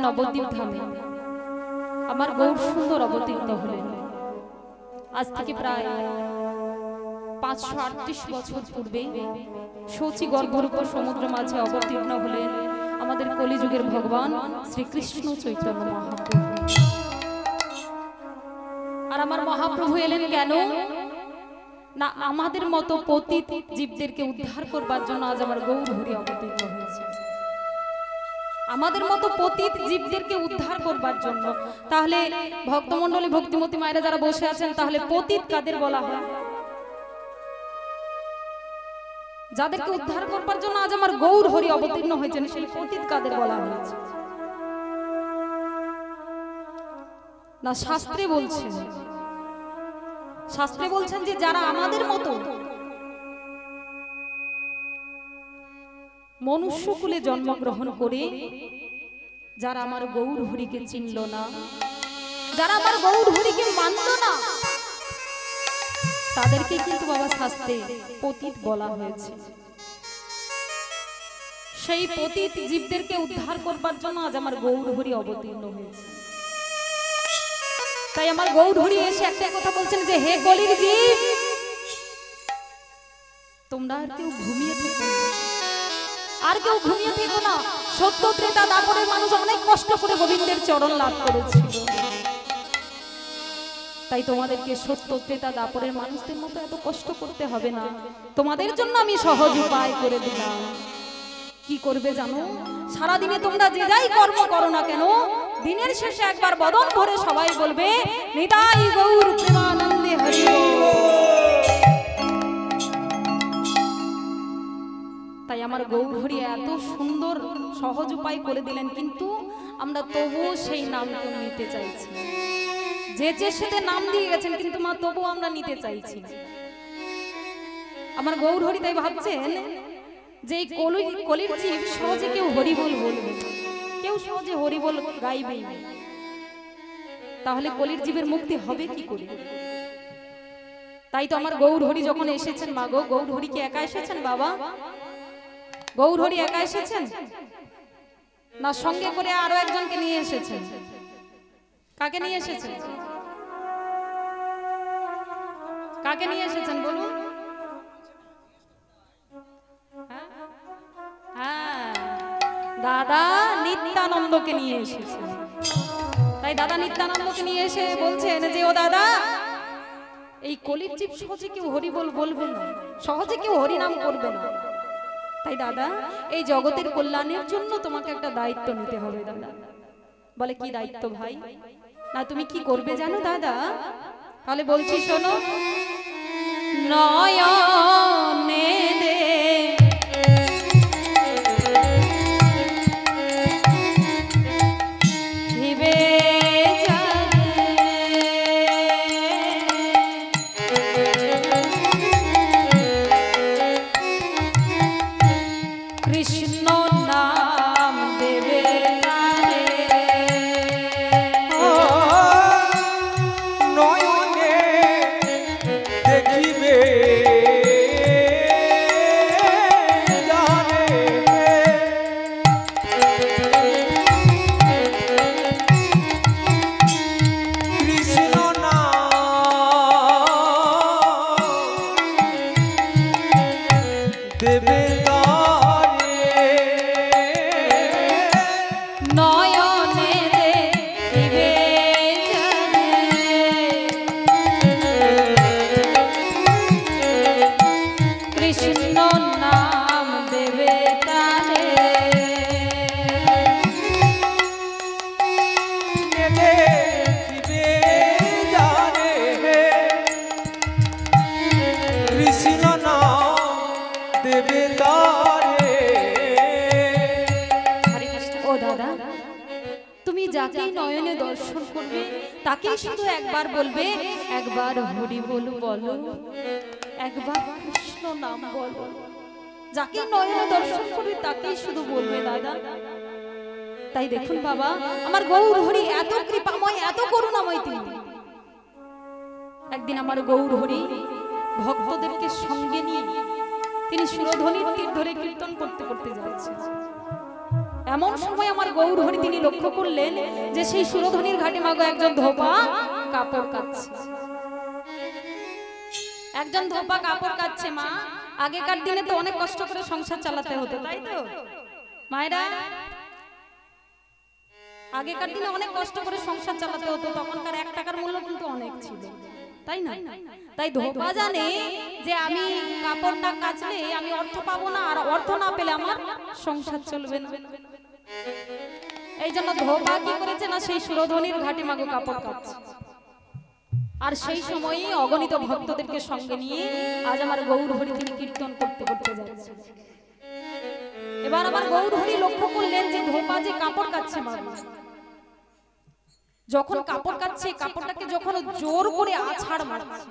নবদ্বীপ ধামে আমার গৌর সুন্দর অবতীর্ণ হলেন। আজ থেকে প্রায় 538 বছর পূর্বে শচী গর্ভরূপ সমুদ্র মাঝে অবতীর্ণ হলেন আমাদের কলিযুগের ভগবান শ্রীকৃষ্ণ চৈতন্য মহাপ্রভু। আর আমার মহাপ্রভু এলেন কেন না, আমাদের মতো পতিত জীবদেরকে উদ্ধার করবার জন্য আজ আমার গৌর হরি অবতীর্ণ হয়েছে। আমাদের মতো পতিত জীবদেরকে উদ্ধার করবার জন্য। তাহলে ভক্তমণ্ডলী ভক্তিমতী মায়েরা যারা বসে আছেন, তাহলে পতিত কাদের বলা হয়? যাদেরকে উদ্ধার করবার জন্য আজ আমার গৌর হরি অবতীর্ণ হয়েছেন, সেই পতিত কাদের বলা হয়েছে? না, শাস্ত্রে বলছেন, শাস্ত্রে বলছেন যে যারা আমাদের মতো মনুষ্যকুলে জন্মগ্রহণ করে যারা আমার গৌর হরিকে চিনল না, যারা আমার গৌর হরিকে মানল না, তাদেরকে কিন্তু বাবা শাস্ত্রে পতিত বলা হয়েছে। সেই পতিত জীবদেরকে উদ্ধার করবার জন্য আজ আমার গৌর হরি অবতীর্ণ হয়েছে। তাই আমার গৌর হরি এসে একটা কথা বলছেন যে হে কলির জীব, তোমরা আর কেউ ঘুমিয়ে থেকো না, আর কেউ ঘুমিয়ে থেকো না। সত্য ত্রেতা দাপরের মানুষ অনেক কষ্ট করে গোবিন্দের চরণ লাভ করেছিল, তাই তোমাদেরকে সত্য ত্রেতা দাপরের মানুষদের মতো এত কষ্ট করতে হবে না। তোমাদের জন্য আমি সহজ উপায় করে দিলাম। কি করবে জানো? সারাদিনে তোমরা যে যাই কর্ম করো না কেন, দিনের শেষে একবার বদন ভরে সবাই বলবে নিতাই গৌর প্রেমানন্দে হরি বল। তাই আমার গৌর হরি এত সুন্দর সহজ উপায় করে দিলেন, কিন্তু আমরা তবুও সেই নামকে নিতে চাইছি। যে যে সেতে নাম দিয়ে গেছেন, কিন্তু মা তবুও আমরা নিতে চাইছি। আমার গৌর হরি তাই ভাবছেন যে এই কলির জীব সহজে কেউ হরি বল বলবে, কেউ সহজে হরি বল গাইবেই না। তাহলে কলির জীবের মুক্তি হবে কি করে? তাই তো আমার গৌর হরি যখন এসেছেন, মা গো, গৌর হরি কি একা এসেছেন বাবা? গৌর হরি একা এসেছেন না, সঙ্গে করে আরো একজনকে নিয়ে এসেছেন? কাকে নিয়ে এসেছেন? কাকে নিয়ে এসেছেন বলুন? হ্যাঁ, দাদা নিত্যানন্দকে নিয়ে এসেছেন। তাই দাদা নিত্যানন্দকে নিয়ে এসে বলছেন যে ও দাদা, এই কলির জীব সহজে কেউ হরি বল বলবে না, সহজে কেউ হরি নাম করবে না। তাই দাদা, এই জগতের কল্যাণের জন্য তোমাকে একটা দায়িত্ব নিতে হবে দাদা। বলে কি দায়িত্ব ভাই? না, তুমি কি করবে জানো দাদা? তাহলে বলছি শোনো। নয়নে তাকেই শুধু একবার বলবে, একবার হরি বল বলো, একবার কৃষ্ণ নাম বলো। যাকে নয়নে দর্শন করবে তাকেই শুধু বলবে দাদা। তাই দেখুন বাবা, আমার গৌর হরি এত কৃপাময়, এত করুণাময় তিনি। একদিন আমার গৌর হরি ভক্তদেরকে সঙ্গে নিয়ে তিনি সুরধ্বনির তীর ধরে কীর্তন করতে করতে যাচ্ছেন। এমন সময় আমার গৌর হরি তিনি লক্ষ্য করলেন যে সেই সুরধনির ঘাটে মাগো একজন ধোপা কাপড় কাচ্ছে। একজন ধোপা কাপড় কাচ্ছে মা। আগেকার দিনে তো অনেক কষ্ট করে সংসার চালাতে হতো, তাই তো মায়েরা? আগেকার দিনে অনেক কষ্ট করে সংসার চালাতে হতো, তখনকার 1 টাকার মূল্য কিন্তু অনেক ছিল, তাই না? তাই ধোপা জানে যে আমি কাপড় না কাচলে আমি অর্থ পাবো না, আর অর্থ না পেলে আমার সংসার চলবে না। এই জন্য ধোপা কি করেছে না সেই সুরধনির ঘাটে মাগো কাপড় কাচ্ছে। আর সেই সময়ই অগণিত ভক্তদেরকে সঙ্গে নিয়ে আজ আমার গৌর হরি তিনি কীর্তন করতে করতে যাচ্ছে। এবার আমার গৌর হরি লক্ষ্য করলেন যে ধোপা যে কাপড় কাচ্ছে মাগো, যখন কাপড় কাচ্ছে কাপড়টাকে যখন জোর করে আছাড় মারছে,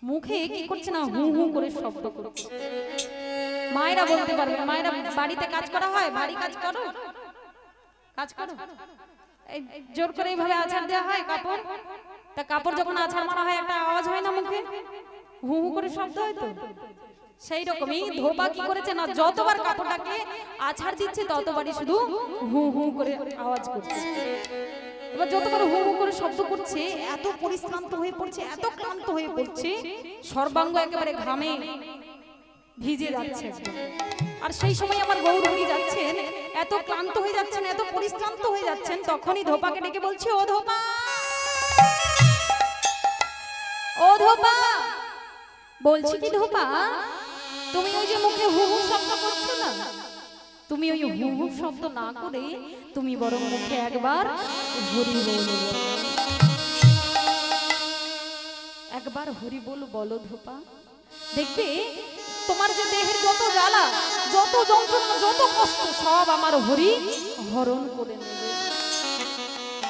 মুখে কি করছে না হু হু করে শব্দ করছে। মায়েরা বলতে পারবে, মায়েরা বাড়িতে কাজ করা হয়, বাড়ি কাজ করো, কাজ করো, এই জোর করে এইভাবে আছাড় দেওয়া হয় কাপড়। তা কাপড় যখন আছাড় মারা হয় একটা আওয়াজ হয় না, মুখে হু হু করে শব্দ হয় তো। সেই রকমই ধোপা কি করেছে না যতবার কাপড়টাকে আছাড় দিচ্ছে ততবারই শুধু হু হু করে আওয়াজ করছে। এবার যতবার হু হু করে শব্দ করছে এত পরিশ্রান্ত হয়ে পড়ছে, এত ক্লান্ত হয়ে পড়ছে, সর্বাঙ্গ একেবারে ঘামে ভিজে যাচ্ছে। আর সেই সময় আমার গৌর হরি যাচ্ছেন, এত ক্লান্ত হয়ে যাচ্ছেন, এত পরিশ্রান্ত হয়ে যাচ্ছেন, তখনই ধোপাকে ডেকে বলছে, ও ধোপা, ও ধোপা। বলছি কি ধোপা, তুমি ওই যে মুখে হু হু শব্দ করছো না, তুমি ওই হু হু শব্দ না করে তুমি বরং মুখে একবার হরি বল, একবার হরি বল বলো ধোপা, দেখবে তোমার যে দেহের যত জ্বালা, যত যন্ত্রণা, যত কষ্ট সব আমার হরি হরণ করে নেবে।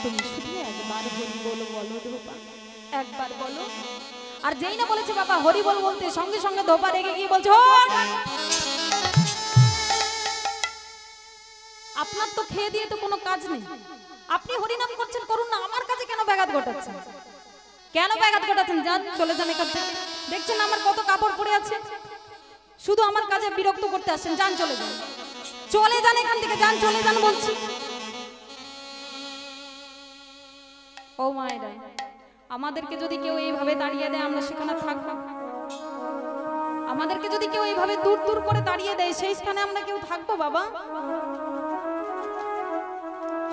তুমি শুধু একবার হরি বল বলো ধোপা, একবার বলো। আর যেই না বলেছে বাবা হরি বল বলতে, সঙ্গে সঙ্গে ধোপা রেগে গিয়ে বলছে, আপনার তো খেয়ে দিয়ে তো কোনো কাজ নেই, আপনি হরিনাম করছেন করুন না, আমার কাছে কেন ব্যাঘাত ঘটাচ্ছেন? কেন ব্যাঘাত ঘটাচ্ছেন? যান, চলে যান এখান থেকে। দেখছেন আমার কত কাপড় পরে আছে, শুধু আমার কাজে বিরক্ত করতে আসেন, যান চলে যান, চলে যান এখান থেকে, যান চলে যান বলছি। ও মায়েরা, আমাদেরকে যদি কেউ এইভাবে দাঁড়িয়ে দেয় আমরা সেখানে থাকবো? আমাদেরকে যদি কেউ এইভাবে দূর দূর করে দাঁড়িয়ে দেয় সেই স্থানে আমরা কেউ থাকবো বাবা?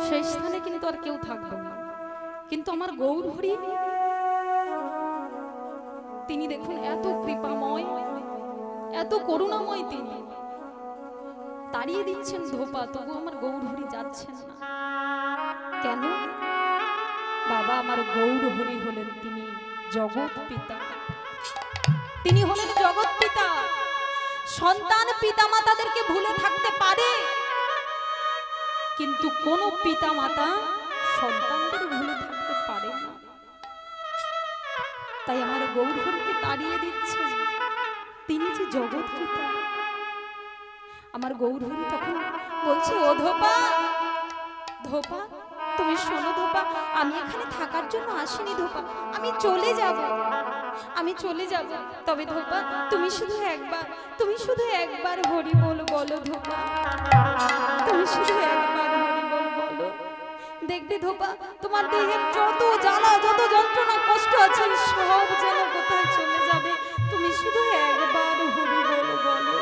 সেই স্থানে কিন্তু আর কেউ থাকবে না। কিন্তু আমার গৌর হরি তিনি দেখুন এত কৃপাময়, এত করুণাময়, তিনি তাড়িয়ে দিচ্ছেন ধোপা, তবু আমার গৌর হরি যাচ্ছেন না কেন? বাবা আমার গৌর হরি হলেন তিনি জগৎ পিতা, তিনি হলেন জগৎ পিতা। সন্তান পিতা মাতাদেরকে ভুলে থাকতে পারে, কিন্তু কোন পিতা মাতা সন্তানদের ভুলে থাকতে পারে না। তাই আমার গৌর হরিকে তাড়িয়ে দিচ্ছে, তিনি যে জগৎ পিতা। আমার গৌর হরি তখন বলছে, ও ধোপা, ধোপা তুমি শোনো ধোপা, আমি এখানে থাকার জন্য আসিনি ধোপা, আমি চলে যাব, আমি চলে যাব। তবে ধোপা তুমি শুধু একবার, তুমি শুধু একবার হরি বল বলো ধোপা, তুমি শুধু একবার হরি বল বলো। দেখবে ধোপা তোমার দেহের যত জ্বালা, যত যন্ত্রণা, কষ্ট আছে সব যেন কোথায় চলে যাবে, তুমি শুধু একবার হরি বল বলো।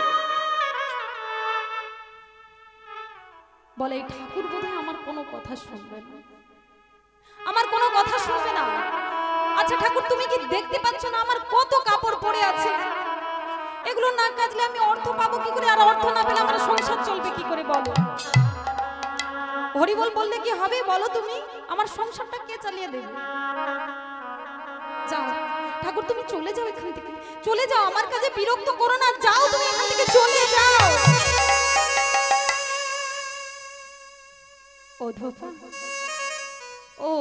বলে এই ঠাকুর বোধহয় আমার কোনো কথা শুনবে না, আমার কোনো কথা শুনবে না। আচ্ছা ঠাকুর তুমি কি দেখতে পাচ্ছ না আমার কত কাপড় পরে আছে? এগুলো না কাচলে আমি অর্থ পাবো কি করে, আর অর্থ না পেলে আমার সংসার চলবে কি করে বলো? হরি বল বললে কি হবে বলো? তুমি আমার সংসারটা কে চালিয়ে দেবে? যাও ঠাকুর তুমি চলে যাও এখান থেকে, চলে যাও, আমার কাছে বিরক্ত করো না, যাও তুমি এখান থেকে চলে যাও। ও ধোপা, ও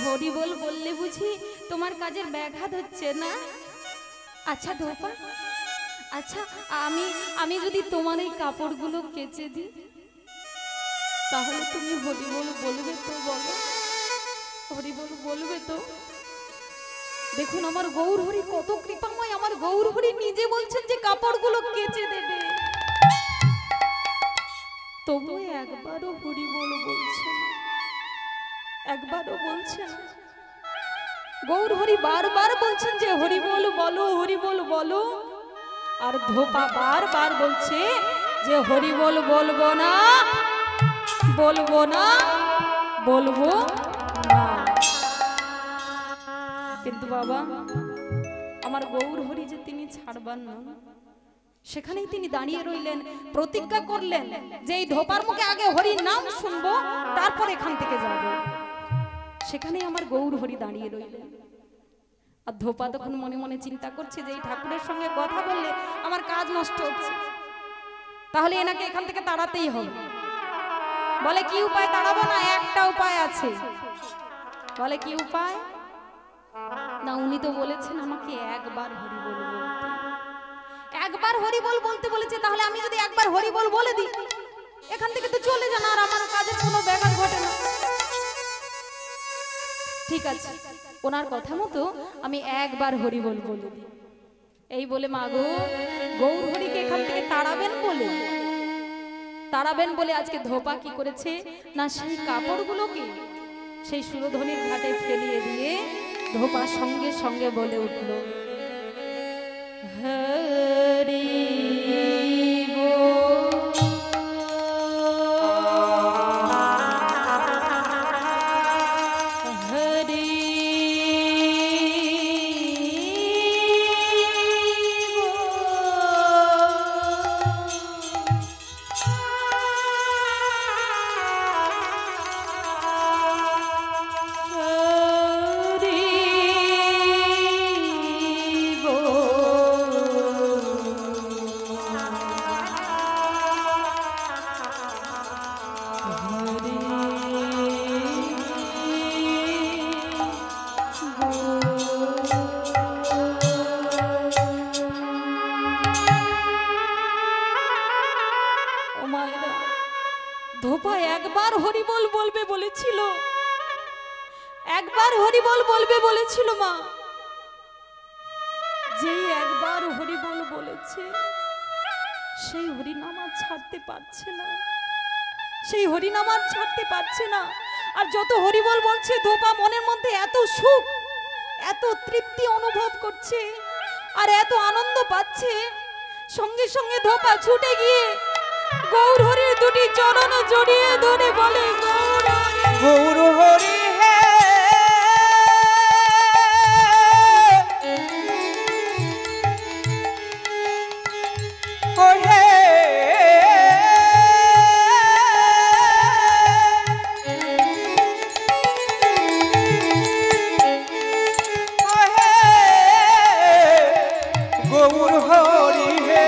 হরি বল বললে বুঝি তোমার কাজের ব্যাঘাত হচ্ছে না? আচ্ছা ধোপা, আচ্ছা আমি যদি তোমার এই কাপড়গুলো কেচে দিই তাহলে তুমি হরি বল বলবে তো? বলো হরি বল বলবে তো? দেখুন আমার গৌর হরি কত কৃপাময়, আমার গৌর হরি নিজে বলছেন যে কাপড়গুলো কেচে দেবে, তবু একবারও হরি বল বলছে না, একবারও বলছে না। গৌর হরি বারবার বলছেন যে হরি বল বলো, হরি বল বলো, আর ধোপা বারবার বলছে যে হরি বল বলবো না, বলবো না, বলবো না। কিন্তু বাবা আমার গৌর হরি যে তিনি ছাড়বার না, সেখানেই তিনি দাঁড়িয়ে রইলেন, প্রতিজ্ঞা করলেন যে এই ধোপার মুখে আগে হরি নাম শুনবো, তারপর এখান থেকে যাব। সেখানেই আমার গৌর হরি দাঁড়িয়ে রইলেন। আর ধোপা তখন মনে মনে চিন্তা করছে যে এই ঠাকুরের সঙ্গে কথা বললে আমার কাজ নষ্ট হচ্ছে, তাহলে এনাকে এখান থেকে তাড়াতেই হবে। বলে কি উপায় তাড়াবো? না, একটা উপায় আছে। বলে কি উপায়? না, উনি তো বলেছেন আমাকে একবার হরি বল বলতে, একবার হরি বল বলতে বলেছে, তাহলে আমি যদি একবার হরি বল বলে দিই এখান থেকে তো চলে যান, আর আমার কাজের কোনো ব্যাঘাত ঘটে না। ঠিক আছে, ওনার কথা মতো আমি একবার হরি বল বলে দিই। এই বলে মাগো গৌর হরিকে এখান থেকে তাড়াবেন বলে আজকে ধোপা কি করেছে না, সেই কাপড়গুলোকে সেই সুরধনির ঘাটে ফেলিয়ে দিয়ে ধোপা সঙ্গে সঙ্গে বলে উঠল, হরি ধোপা একবার হরি বল বলবে বলেছিল, একবার হরি বল বলবে বলেছিল মা। যেই একবার হরি বল বলেছে সেই হরিনাম আর ছাড়তে পারছে না, সেই হরিনাম আর ছাড়তে পারছে না। আর যত হরি বল বলছে ধোপা মনের মধ্যে এত সুখ, এত তৃপ্তি অনুভব করছে আর এত আনন্দ পাচ্ছে, সঙ্গে সঙ্গে ধোপা ছুটে গিয়ে গৌর হরির দুটি চরণ জড়িয়ে ধরে বলে, গৌর হরি হে গৌর হরি হে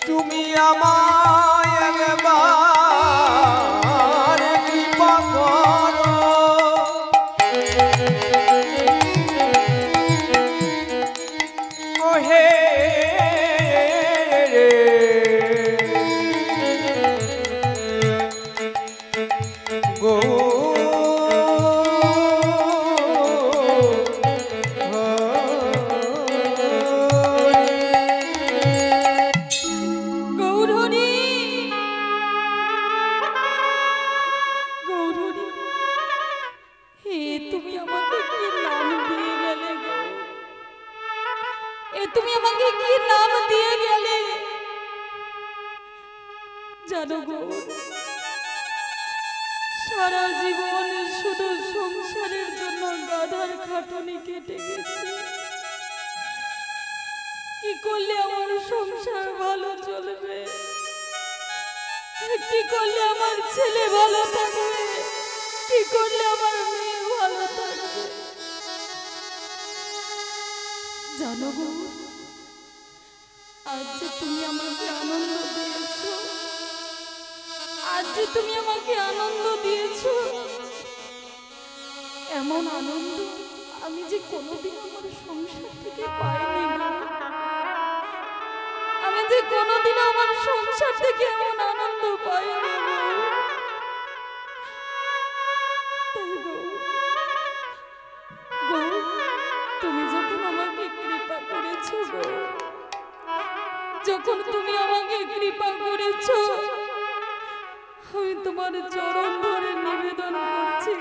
তুমি আমায় একবার কৃপা করো, হে তুমি আমাকে কি নাম দিয়ে গেলে জানো গো? সারা জীবন শুধু সংসারের জন্য গাধার খাটুনি কেটে গেছে। কি করলে আমার সংসার ভালো চলবে? কি করলে আমার ছেলে ভালো থাকবে? কি করলে আমার মেয়ে ভালো থাকবে? জানো গো, আজ যে তুমি আমাকে আনন্দ দিয়েছো, আজ যে তুমি আমাকে আনন্দ দিয়েছো, এমন আনন্দ আমি যে কোনোদিন আমার সংসার থেকে পাইনি গো। আমি যে কোনোদিন আমার সংসার থেকে এমন আনন্দ পাইনি গো। তাই গো, গো তুমি যখন আমাকে কৃপা করেছো যখন তুমি আমাকে কৃপা করেছো, আমি তোমার চরণ ধরে নিবেদন করছি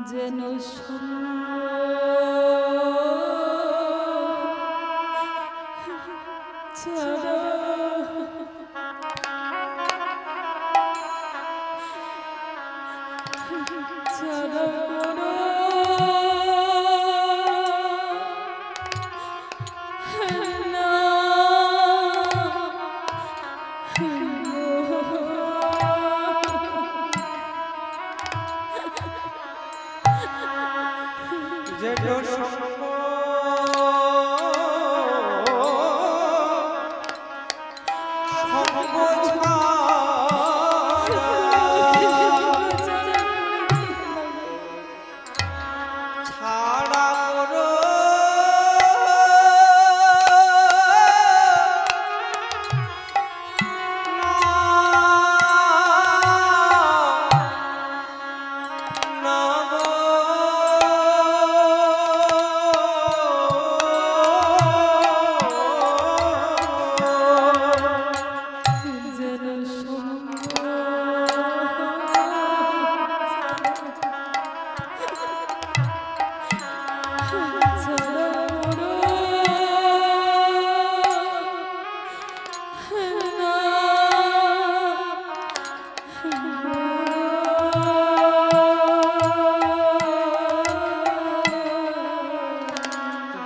যেন ছাড়া ছাড়া করো না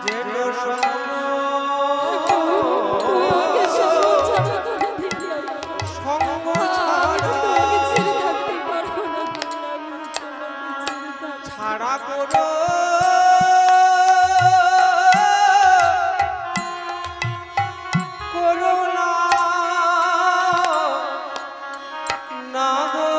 যেন সঙ্গ ছাড়া করো করুণা না গো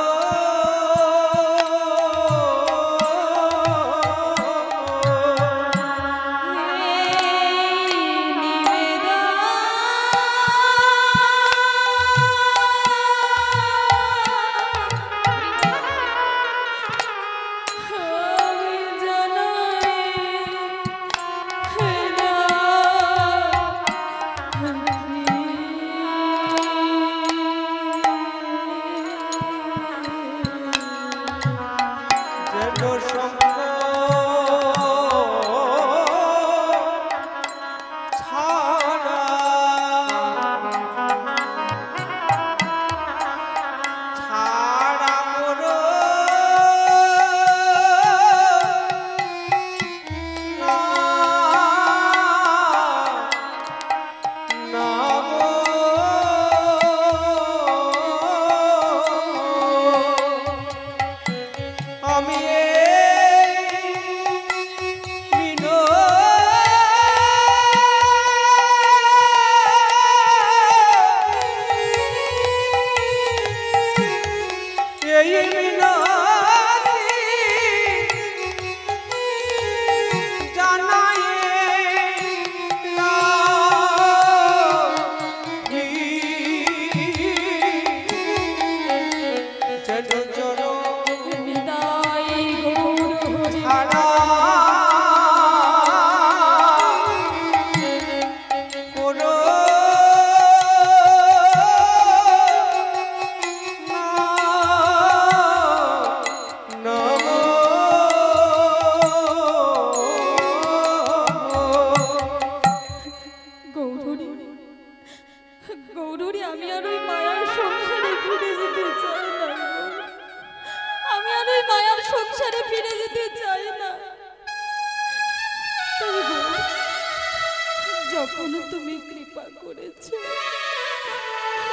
যখন তুমি কৃপা করেছো,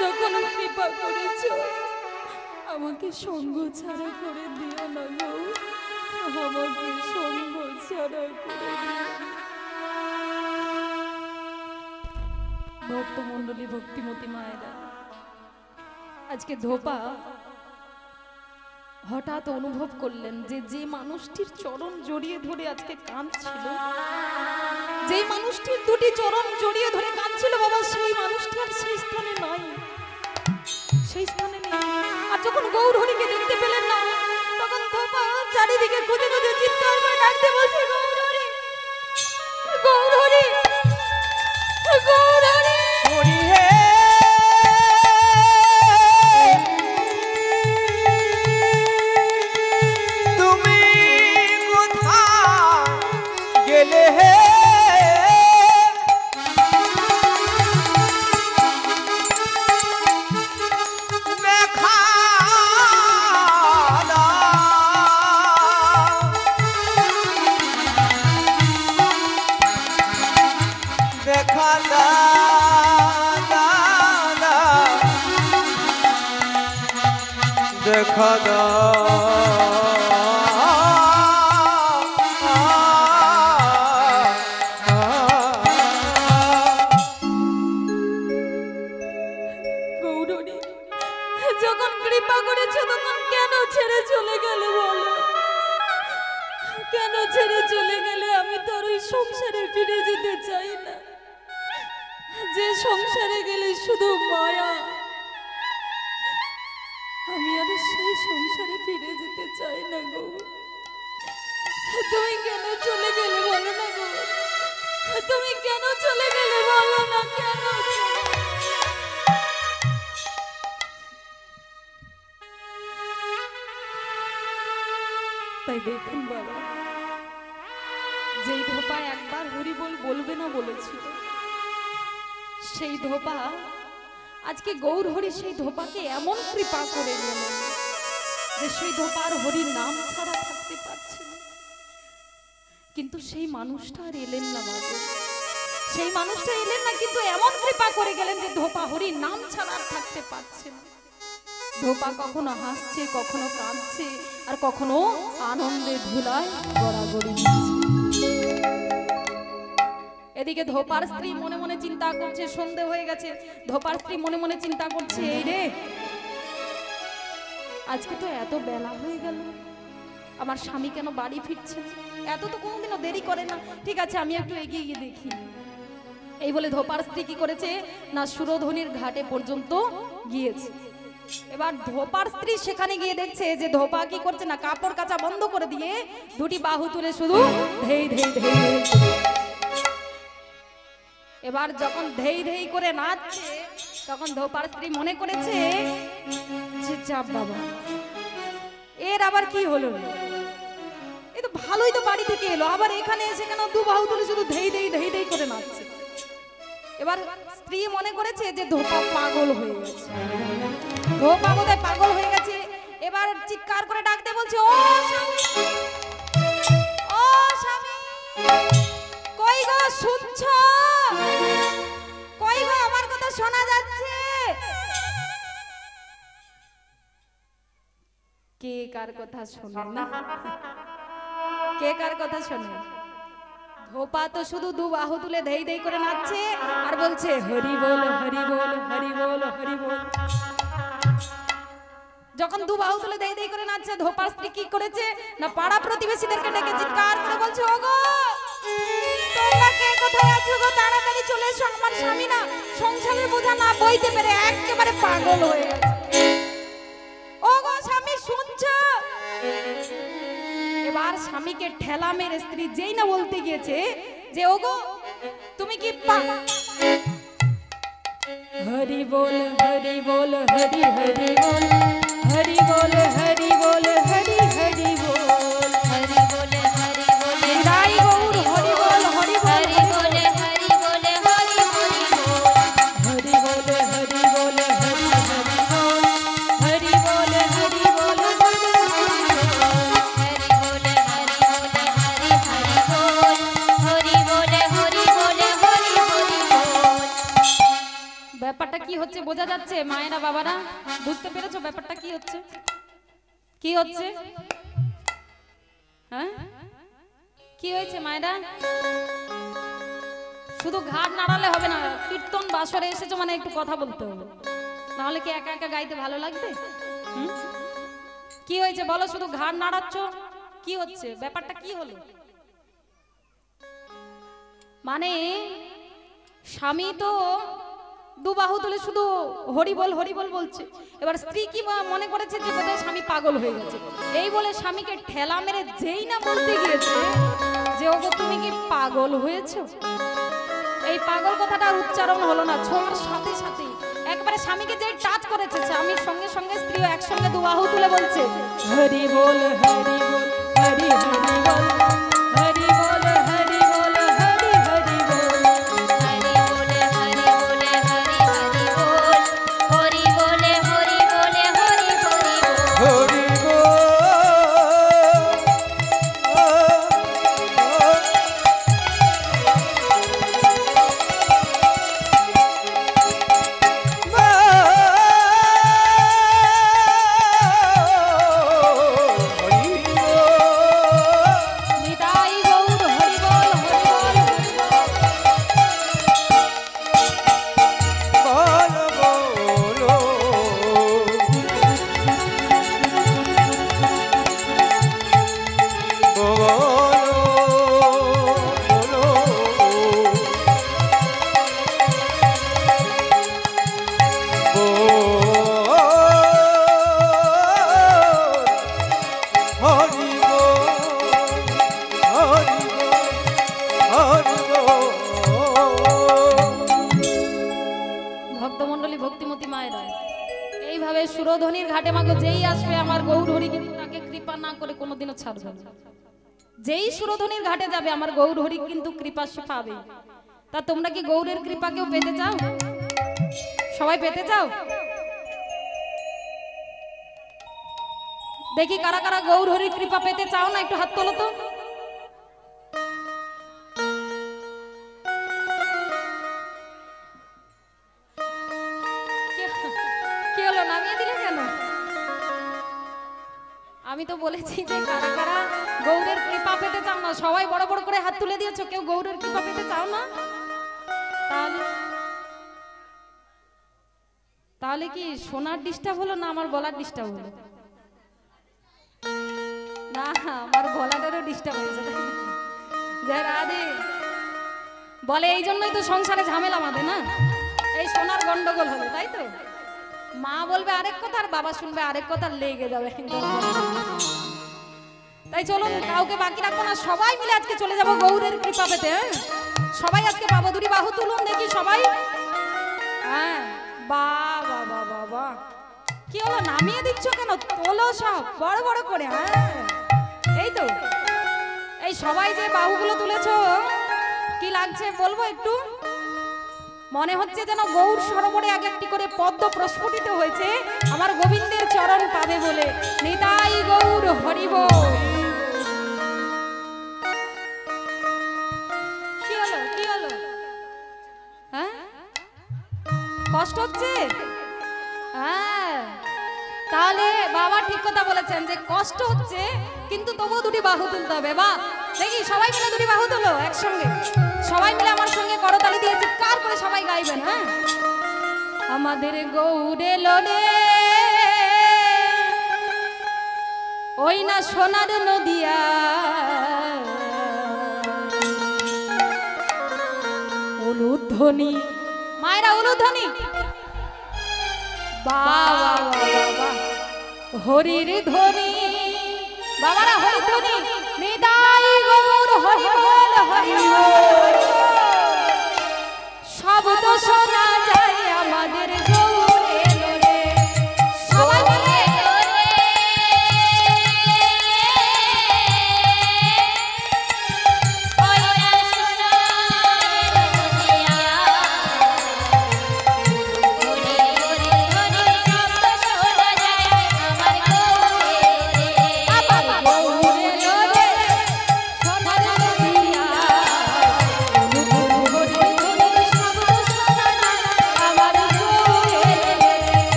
যখন কৃপা করেছো, আমাকে সঙ্গ ছাড়া করে দিও না গো, আমাকে সঙ্গ ছাড়া করে দিও। ভক্তমণ্ডলী, ভক্তিমতী মায়েরা, আজকে ধোপা হঠাৎ অনুভব করলেন যে যে মানুষটির চরণ জড়িয়ে ধরে আজকে কাঁদছিল, যে মানুষটির দুটি চরণ জড়িয়ে ধরে কাঁদছিল বাবা, সেই মানুষটি আর সেই স্থানে নাই, সেই স্থানে নেই। আর যখন গৌরহরিকে দেখতে পেলেন না, তখন ধোপা চারিদিকে খুঁজে খুঁজে চিৎকার করে ডাকতে বলছে, গৌরহরি, গৌরহরি। দেখা গৌরী, যখন কৃপা করেছো তখন কেন ছেড়ে চলে গেলে বলো? কেন ছেড়ে চলে গেলে? আমি তো আর ওই সংসারে ফিরে যেতে চাই না, যে সংসারে গেলে শুধু মায়া। আমি আর সেই সংসারে ফিরে যেতে চাই না গো। তুমি কেন চলে গেলে বলো না গো? তুমি কেন চলে গেলে বলো না? কেন? তাই দেখুন বাবা, যেই ধোপা একবার হরিবোল বলবে না বলেছিল, সেই ধোপা আজকে গৌর হরি সেই ধোপাকে এমন কৃপা করে গেলেন যে সেই ধোপার হরির নাম ছাড়া থাকতে পারছে না। কিন্তু সেই মানুষটা আর এলেন না মাগো, সেই মানুষটা এলেন না, কিন্তু এমন কৃপা করে গেলেন যে ধোপা হরির নাম ছাড়া আর থাকতে পারছে না। ধোপা কখনো হাসছে, কখনো কাঁদছে, আর কখনো আনন্দে ধুলায় গড়াগড়ি দিচ্ছে। এদিকে ধোপার স্ত্রী মনে মনে চিন্তা করছে, সন্ধে হয়ে গেছে। ধোপার স্ত্রী মনে মনে চিন্তা করছে, এই রে, আজকে তো এত বেলা হয়ে গেল, আমার স্বামী কেন বাড়ি ফিরছে? এত তো কোনোদিনও দেরি করে না। ঠিক আছে, আমি একটু এগিয়ে গিয়ে দেখি। এই বলে ধোপার স্ত্রী কি করেছে না, সুরধনির ঘাটে পর্যন্ত গিয়েছে। এবার ধোপার স্ত্রী সেখানে গিয়ে দেখছে যে ধোপা কি করছে না, কাপড় কাচা বন্ধ করে দিয়ে দুটি বাহু তুলে শুধু ধেই ধেই ধেই। এবার যখন ধেই ধেই করে নাচছে, তখন ধোপার স্ত্রী মনে করেছে যে চাপ বাবা, এর আবার কি হলো? এ তো ভালোই তো বাড়ি থেকে এলো, আবার এখানে এসে কেন দু বাহু তুলে শুধু ধেই ধেই ধেই ধেই করে নাচছে? এবার স্ত্রী মনে করেছে যে ধোপা পাগল হয়ে গেছে, ধোপা বোধহয় পাগল হয়ে গেছে। এবার চিৎকার করে ডাকতে বলছে, ও স্বামী, ও স্বামী, কই গো শুনছো? কই গো আমার কথা শোনা যাচ্ছে? কে কার কথা শোনে না? কে কার কথা শোনে? ধোপা তো শুধু দু বাহু তুলে ধেই ধেই করে নাচছে আর বলছে হরি বল হরি বল হরি বল হরি বল। যখন দু বাহু তুলে ধেই ধেই করে নাচছে, ধোপার স্ত্রী কি করেছে না, পাড়া প্রতিবেশীদেরকে ডেকে চিৎকার করে বলছে, ওগো তোমরা কে কোথায় আছো গো? তাড়াতাড়ি চলে এসো, আমার স্বামী না সংসারের বোঝা না বইতে পেরে একেবারে পাগল হয়ে গেছে। ওগো স্বামী শুনছো? এবার স্বামীকে ঠেলা মেরে স্ত্রী যেই না বলতে গিয়েছে যে ওগো তুমি কি হরি বল হরি বল হরি হরি বল হরি বল হরি বল হরি হরি বল হরি বল হরি বল রাই গৌর হরি বল হরি বল হরি বল হরি বল হরি বল হরি বল হরি বল হরি বল হরি বল ব্যাপারটা কি হচ্ছে বোঝা যাচ্ছে? মায়েরা বাবারা বুঝতে পেরেছো ব্যাপারটা কি হচ্ছে? কি হচ্ছে? হ্যাঁ, কি হয়েছে মায়েরা? শুধু ঘাট নাড়ালে হবে না, কীর্তন বাসরে এসেছো মানে একটু কথা বলতে হবে, নাহলে কি একা একা গাইতে ভালো লাগবে? কি হয়েছে বলো? শুধু ঘাট নাড়াচ্ছ, কি হচ্ছে? ব্যাপারটা কি হলো? মানে স্বামী তো দু বাহু তুলে শুধু হরি বল বলছে। এবার স্ত্রী কি মনে করেছে যে বোধহয় স্বামী পাগল হয়ে গেছে, এই বলে স্বামীকে ঠেলা মেরে যেই না বলতে গিয়েছে যে ওগো তুমি কি পাগল হয়েছো, এই পাগল কথাটা উচ্চারণ হলো না, ছোঁয়ার সাথে সাথে একবারে স্বামীকে যেই টাচ করেছে, স্বামীর সঙ্গে সঙ্গে স্ত্রীও একসঙ্গে দু বাহু তুলে বলছে হরি বল হরি বল হরি হরি বল হরি বল হরি বল হরি হরি বল তবে সুরধনির ঘাটে মাগো যেই আসবে আমার গৌর হরি কিন্তু তাকে কৃপা না করে কোনোদিনও ছাড়বে না। যেই সুরধনির ঘাটে যাবে আমার গৌর হরি কিন্তু কৃপা সে পাবে। তা তোমরা কি গৌরের কৃপা কেউ পেতে চাও? সবাই পেতে চাও? দেখি কারা কারা গৌর হরির কৃপা পেতে চাও না, একটু হাত তোলো তো। কি হলো, নামিয়ে দিলে কেন? আমি তো বলেছি যে কারা কারা গৌরের কৃপা পেতে চাও না, সবাই বড় বড় করে হাত তুলে দিয়েছো। কেউ গৌরের কৃপা পেতে চাও না? তাহলে তাহলে কি শোনার ডিস্টার্ব হলো না আমার বলার ডিস্টার্ব হলো? না, আমার গলাটারও ডিস্টার্ব হয়েছে। জয় রাধে বলে এই জন্যই তো সংসারে ঝামেলা আমাদের, না এই শোনার গন্ডগোল হলো, তাই তো? মা বলবে আরেক কথা আর বাবা শুনবে আরেক কথা, লেগে যাবে। তাই চলুন কাউকে বাকি রাখবো না, সবাই মিলে আজকে চলে যাবো গৌরের কৃপা পেতে। সবাই আজকে বাবা দুটি বাহু তুলুন দেখি সবাই। হ্যাঁ, বাবা বাবা বাবা, কি হলো নামিয়ে দিচ্ছ কেন? তোলো সব বড় বড় করে। হ্যাঁ এই তো, এই সবাই যে বাহুগুলো তুলেছো কি লাগছে বলবো একটু? মনে হচ্ছে যেন গৌর সরোবরে এক একটি করে পদ্ম প্রস্ফুটিত হয়েছে আমার গোবিন্দের চরণ পাবে বলে। নিতাই গৌর হরি বল। কি হলো কি হলো? হ্যাঁ কষ্ট হচ্ছে? হ্যাঁ তাহলে বাবা ঠিক কথা বলেছেন যে কষ্ট হচ্ছে কিন্তু তবুও দুটি বাহু তুলতে হবে। বা দেখি সবাই মিলে দুটি বাহু তুলো একসঙ্গে, সবাই মিলে আমার সঙ্গে করতালি দিয়ে চিৎকার করে সবাই গাইবেন। হ্যাঁ, আমাদের গৌরে লোরে ওই না সোনার নদিয়া, উলুধ্বনি মায়েরা উলুধ্বনি, বাবা বাবা হরির ধ্বনি, বাবারা হরির ধ্বনি, নিতাই গৌর হরি বল হরি বল। শব্দ শোনা যায় আমাদের গৌরে লোরে, সবাই মিলে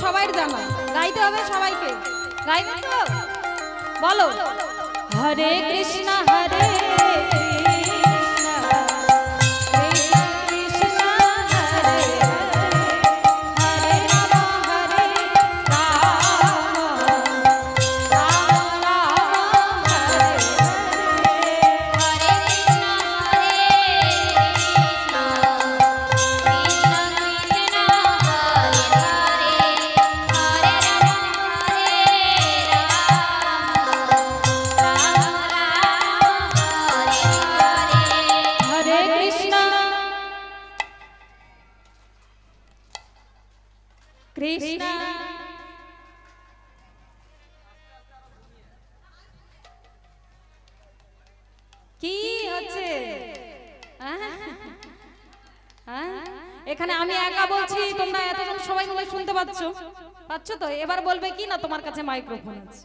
সবাই জানা, গাইতে হবে সবাইকে। গাইবেন তো? বলো হরে কৃষ্ণ হরে কৃষ্ণ কি হচ্ছে? এখানে আমি একা বলছি, তোমরা এতজন সবাই মিলে শুনতে পাচ্ছ তো? এবার বলবে কি না তোমার কাছে মাইক্রোফোন আছে,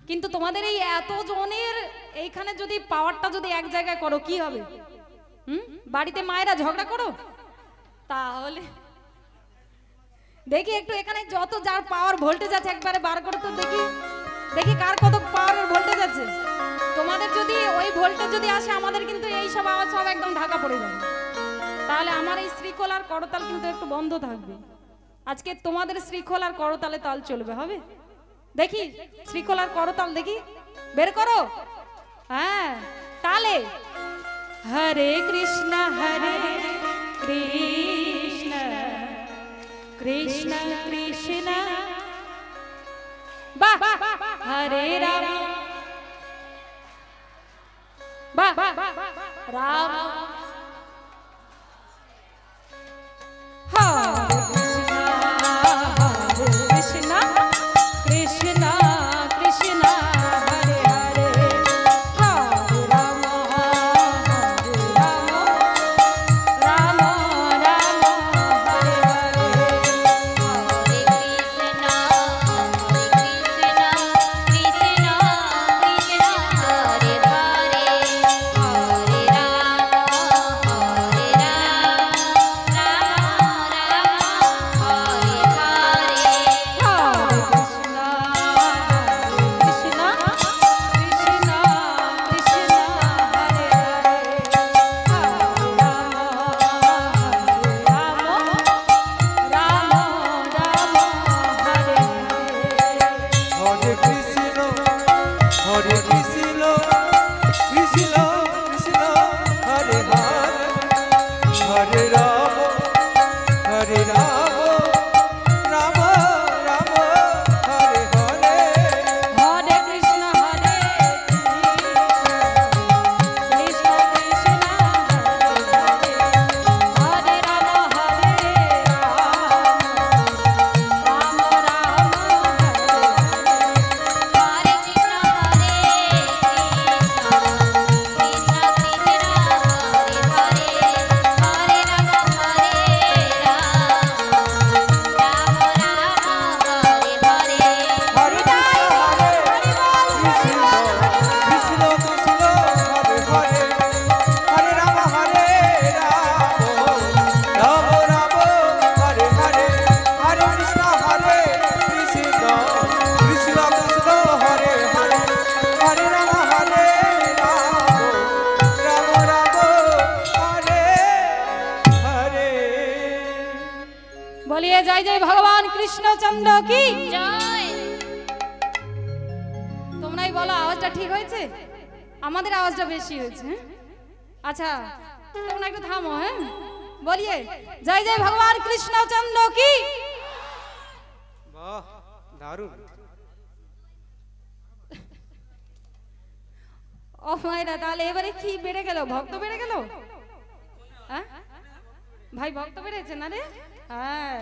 কিন্তু তোমাদের এই এতজনের এইখানে যদি পাওয়ারটা যদি এক জায়গায় করো কি হবে? বাড়িতে মায়েরা ঝগড়া করো, তাহলে দেখি একটু এখানে যত যার পাওয়ার ভোল্টেজ আছে একবারে বার করো তো, দেখি কার কত পাওয়ার ভোল্টেজ আছে। তোমাদের যদি ওই ভোল্টেজ যদি আসে, আমাদের কিন্তু এই সব আওয়াজ সব একদম ঢাকা পড়ে যাবে। তাহলে আমার এই শ্রীখোল আর করতাল কিন্তু একটু বন্ধ থাকবে। আজকে তোমাদের শ্রীখোল আর করতালে তাল চলবে, হবে? দেখি শ্রীখোল আর করতাল দেখি বের করো। হ্যাঁ, তালে হরে কৃষ্ণ কৃষ্ণ কৃষ্ণ কৃষ্ণ বাহ হরে রাম বাহ রাম হরে কৃষ্ণ কৃষ্ণ কৃষ্ণ হরে হরে হরে রাম রাম রাম হরে হরে। বলিয়ে জয় জয় ভগবান কৃষ্ণচন্দ্র কি জয়। তোমরাই বলো আওয়াজটা ঠিক হয়েছে? আমাদের আওয়াজটা বেশি হয়েছে। আচ্ছা তোমরা একটু থামো। হ্যাঁ, বলিয়ে জয় জয় ভগবান কৃষ্ণচন্দ্র কি। বাহ, দারুণ। ও মায়েরা, তাহলে এবারে কি বেড়ে গেল? ভক্ত বেড়ে গেল? হ্যাঁ ভাই, ভক্ত বেড়েছে না রে? হ্যাঁ,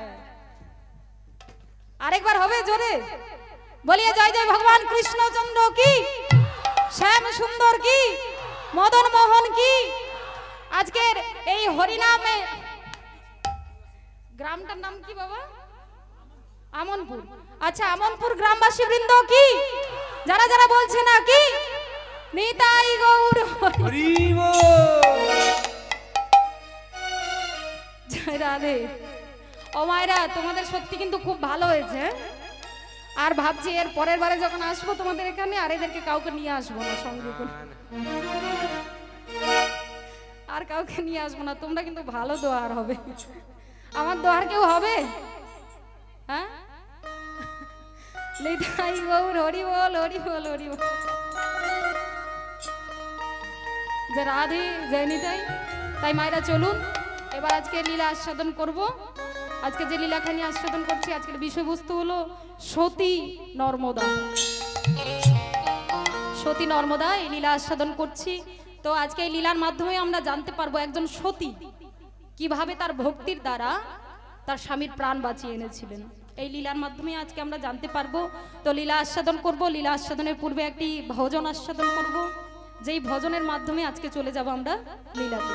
আরেকবার হবে জোরে। বলিয়ে জয় জয় ভগবান কৃষ্ণচন্দ্র কি, শ্যাম সুন্দর কি, মদন মোহন কি। আজকের এই হরিনামে গ্রামটার নাম কি বাবা? আমনপুর। আচ্ছা, আমনপুর গ্রামবাসী বৃন্দ কি, যারা যারা বলছে না কি নিতাই গৌর হরি বল। জয় রাধে। ও মায়েরা, তোমাদের সত্যি কিন্তু খুব ভালো হয়েছে। আর ভাবছি এর পরের বারে যখন আসবো তোমাদের এখানে আর এদেরকে কাউকে নিয়ে আসবো না সঙ্গে করে, আর কাউকে নিয়ে আসবো না। তোমরা কিন্তু ভালো দোয়ার হবে। আমার দোয়ার কেউ হবে? হ্যাঁ, নিতাই গৌর হরি বল, হরি বল, হরি বল। যে রাধে জয় নিতাই। তাই মায়েরা চলুন এবার আজকে লীলা আস্বাদন করব। আজকে যে লীলাখানি আস্বাদন করছি, আজকের বিষয়বস্তু হলো সতী নর্মদা। সতী নর্মদা এই লীলা আস্বাদন করছি। তো আজকে এই লীলার মাধ্যমে আমরা জানতে পারবো একজন সতী কিভাবে তার ভক্তির দ্বারা তার স্বামীর প্রাণ বাঁচিয়ে এনেছিলেন। এই লীলার মাধ্যমে আজকে আমরা জানতে পারবো। তো লীলা আস্বাদন করব। লীলা আস্বাদনের পূর্বে একটি ভজন আস্বাদন করব, যেই ভজনের মাধ্যমে আজকে চলে যাব আমরা লীলাতে।